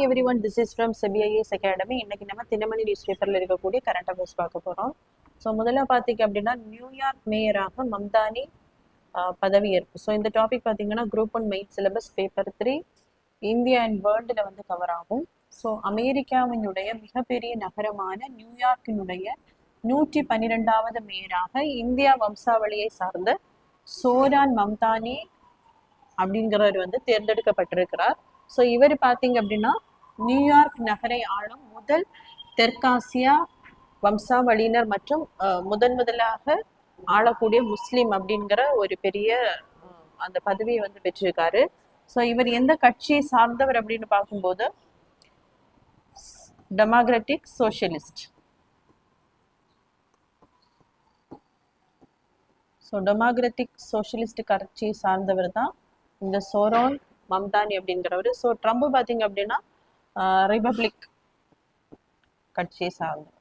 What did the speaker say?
Hi everyone, this is from செபிஐஎஸ் academy. இன்னைக்கு நம்ம தினமணி நியூஸ் பேப்பரில் இருக்கக்கூடிய கரண்ட் அஃபேர்ஸ் பார்க்க போகிறோம். ஸோ முதல்ல பார்த்தீங்க அப்படின்னா, நியூயார்க் மேயராக மம்தானி பதவியேற்பு. ஸோ இந்த டாபிக் பார்த்தீங்கன்னா group 1 main syllabus paper 3 India and வேர்ல்டில் வந்து கவர் ஆகும். ஸோ அமெரிக்காவினுடைய மிகப்பெரிய நகரமான நியூயார்க்கினுடைய 112வது மேயராக இந்தியா வம்சாவளியை சார்ந்த சோரான் மம்தானி அப்படிங்கிறவர் வந்து தேர்ந்தெடுக்கப்பட்டிருக்கிறார். ஸோ இவர் பார்த்தீங்க அப்படின்னா நியூயார்க் நகரை ஆளும் முதல் தெற்காசியா வம்சாவளியினர் மற்றும் முதலாக ஆளக்கூடிய முஸ்லீம் அப்படிங்கிற ஒரு பெரிய அந்த பதவியை வந்து பெற்றிருக்காரு. ஸோ இவர் எந்த கட்சியை சார்ந்தவர் அப்படின்னு பார்க்கும்போது democratic socialist. So democratic socialist கட்சியை சார்ந்தவர் தான் இந்த சோரான் மம்தானி அப்படிங்கிறவர். ஸோ ட்ரம்ப் பார்த்தீங்க அப்படின்னா ரிபப்ளிக் கட்சியை சார்ந்தவர்.